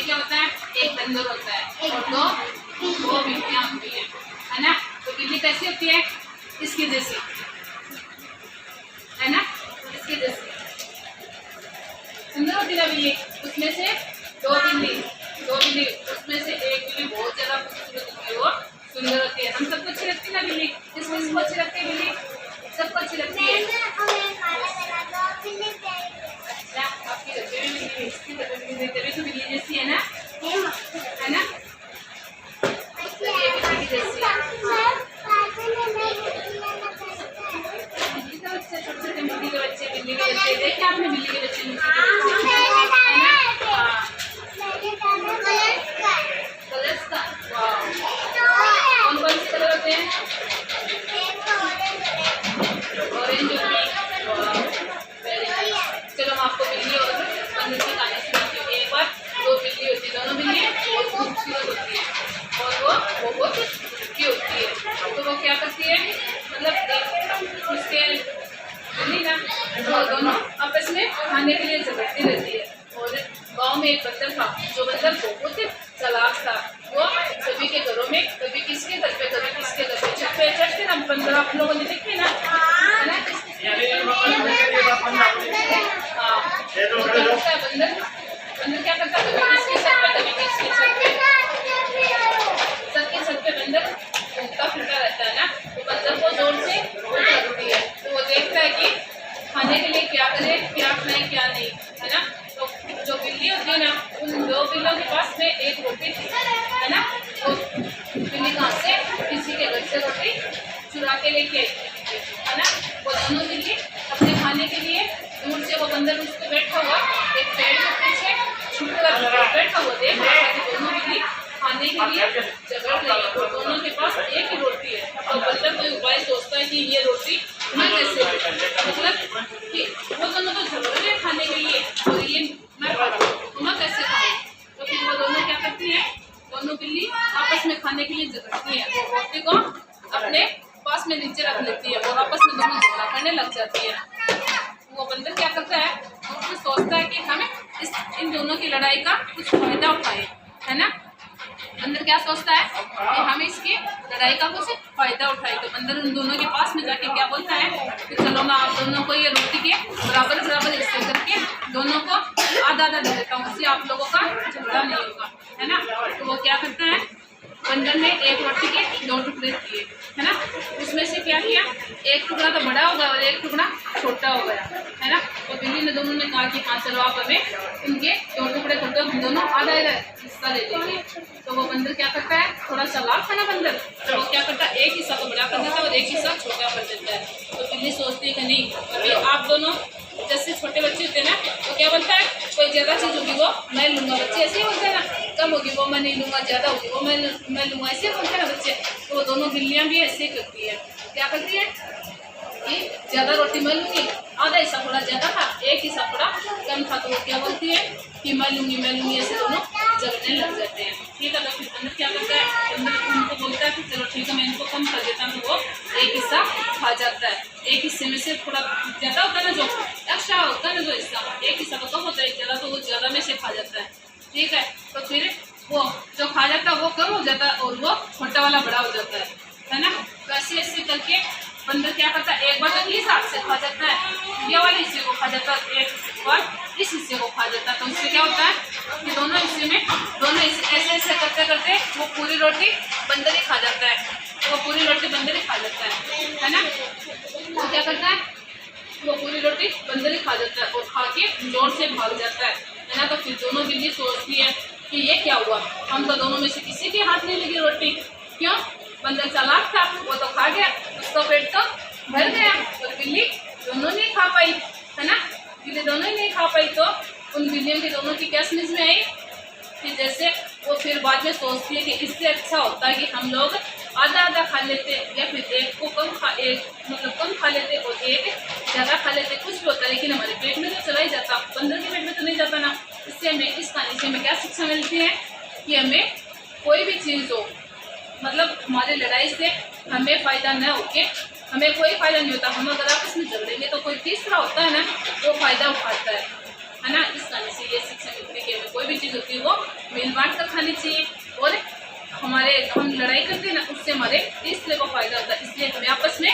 क्या होता है, एक बंदर होता है और दो बिल्लियाँ होती है ना। तो बिल्ली कैसी होती है, इसकी जैसी है ना, इसकी जैसी सुंदर होती है बिल्ली। उसमें से दो बिल्ली उसमें से एक बिल्ली बहुत ज्यादा खूबसूरत होती है, वो सुंदर होती है। हम सबको अच्छी लगती है ना बिल्ली, किसको अच्छी लगती है बिल्ली, सबको अच्छी लगती है। अच्छा, आपकी घर में बिल्ली, इसकी घर में बिल्ली, तभी तो बिल्ली जैसी है ना, है ना, ये बिल्ली जैसी है। छोटे छोटे बिल्ली के बच्चे देखिए आपने, बिल्ली के बच्चे है ना, कलर्स का कौन कौन से कलर होते हैं, ऑरेंज और पिंक। चलो मैं आपको बिल्ली और बंदर की कहानी सुनाती हूँ। एक बार दो बिल्ली होती है, दोनों बिल्ली बहुत खूबसूरत होती है और वो बहुत दुखी होती है। तो वो क्या करती है, मतलब उसके बिल्ली ना, वो दोनों आपस में खाने के लिए झगड़ती रहती है। और गांव में एक बंदर था, जो बंदर बहुत चालाक था। वो सभी के घरों में, कभी किसके घर पे कभी किसके घर पे छत पे चढ़ते ना, बंदर आप लोगों ने देखे ना, है ना। हाँ, बंदर क्या करता है, कभी किसकी छत पे कभी किसकी छत पे, सबके छत पे बंदर घूमता फिरता रहता है ना। तो बंदर को जोर से भूख लगती है, तो वो देखता है कि खाने के लिए क्या करे, क्या खाए क्या नहीं, है ना। तो जो बिल्ली होती है ना, उन दो बिल्लियों के पास में एक रोटी थी, है ना। तो बिल्ली कहाँ से, किसी के घर से रोटी चुरा के लेके आई, है ना। वो दोनों बिल्ली अपने खाने के लिए दूर से, वो बंदर उस पर बैठा हुआ एक पेड़ के पीछे छुप कर बैठा हुआ देख रहा है कि दोनों बिल्ली खाने के लिए झगड़ रही है। तो दोनों के पास एक ही रोटी है। तो बंदर कोई उपाय सोचता है कि ये रोटी मैं कैसे, मतलब कि वो दोनों तो झगड़ रहे हैं खाने के लिए और ये मैं खा रहा हूँ, तो मैं कैसे खाऊँ। तो फिर वो दोनों क्या करती है, दोनों बिल्ली आपस में खाने के लिए झगड़ती है, तो रोटी को अपने पास में नीचे रख लेती है और आपस में दोनों झगड़ा करने लग जाती है। वो बंदर क्या करता है, वो सोचता है कि हमें इन दोनों की लड़ाई का कुछ फायदा उठाए, है ना। बंदर क्या सोचता है कि हम इसकी लड़ाई का कुछ फायदा उठाए। तो बंदर उन दोनों के पास में जाके क्या बोलता है कि चलो मैं आप दोनों को ये रोटी के बराबर बराबर हिस्से करके दोनों को आधा आधा दे देता हूँ, उससे आप लोगों का झगड़ा नहीं होगा, है ना। तो वो क्या करता है, बंदर ने एक रोटी के दो टुकड़े किए, है ना। उसमें से क्या किया, एक टुकड़ा तो बड़ा हो गया और एक टुकड़ा छोटा हो गया, है ना। तो बिल्ली ने दोनों ने कहा कि हाँ चलो आप हमें उनके दो टुकड़े कर दो, हम दोनों आधा आधा हिस्सा ले लेंगे। तो वो बंदर क्या करता है, थोड़ा चालाक है ना बंदर, तो वो क्या करता है, एक हिस्सा को बड़ा कर देता है और एक हिस्सा छोटा कर देता है। तो बिल्ली सोचती है कि नहीं, अभी आप दोनों जैसे छोटे बच्चे होते हैं ना, तो क्या बोलता है, कोई ज़्यादा चीज़ होगी वो मैं लूँगा, बच्चे ऐसे ही बोलते हैं ना, कम होगी वो मैं नहीं लूँगा, ज़्यादा होगी वो मैं लूँगा, ऐसे बोलते हैं ना बच्चे। तो वो दोनों बिल्लियाँ भी ऐसे करती है, क्या करती है कि ज़्यादा रोटी मैं लूँगी, आधा हिस्सा थोड़ा ज़्यादा था, एक हिस्सा थोड़ा कम था, तो वो क्या बोलती है कि मैं लूँगी, ऐसे दोनों झगड़ने लग जाते हैं। ठीक है, तो फिर बंदर क्या करता है, बंदर उनको बोलता है कि चलो ठीक है मैं इनको कम कर देता हूँ। तो वो एक हिस्सा खा जाता है, एक हिस्से में से थोड़ा ज़्यादा होता है ना, जो एक्स्ट्रा होता है ना जो हिस्सा, एक हिस्सा तो कम होता है, ज़्यादा तो वो ज़्यादा में से खा जाता है। ठीक है, तो फिर वो जो खा जाता है वो कम हो जाता है और वो छोटा वाला बड़ा हो जाता है ना। तो ऐसे ऐसे करके बंदर क्या करता है, एक बार तो इस हाथ से खा जाता है, ये वाले हिस्से को खा जाता है, एक बार इस हिस्से को खा जाता है। तो उससे क्या होता है कि दोनों हिस्से में दोनों ऐसे ऐसे करते करते वो पूरी रोटी बंदर ही खा जाता है, वो पूरी रोटी बंदर ही खा जाता है ना। तो क्या करता है, वो पूरी रोटी बंदर ही खा जाता है और खा के जोर से भाग जाता है ना। तो फिर दोनों बिल्ली सोचती है कि ये क्या हुआ, हम तो दोनों में से किसी के हाथ नहीं लगी रोटी, क्यों, बंदर चालाक था, वो तो खा गया, उसका पेट तो भर गया और बिल्ली दोनों नहीं खा पाई, है ना। बिल्ली दोनों ही नहीं खा पाई, तो उन बिल्लियों की दोनों की क्या समझ में आई कि जैसे वो फिर बाद में सोचती है कि इससे अच्छा होता है कि हम लोग आधा आधा खा लेते या फिर एक को कम खा लेते और एक ज़्यादा खा लेते, कुछ भी होता है, लेकिन हमारे पेट में तो चला ही जाता, बंदर के पेट में तो नहीं जाता ना। इससे हमें इस कहानी से हमें क्या शिक्षा मिलती है कि हमें कोई भी चीज़ हो, मतलब हमारी लड़ाई से हमें फ़ायदा न होके हमें कोई फ़ायदा नहीं होता। हम अगर आपस में झगड़ेंगे तो कोई तीसरा होता है ना, वो फ़ायदा उठाता है, है ना। इस खाने से ये शिक्षा मिलती है कि हमें कोई भी चीज़ होती है वो मिल बांट कर खानी चाहिए, और हम लड़ाई करते हैं ना, उससे हमारे तीसरे को फायदा होता है, इसलिए हमें आपस में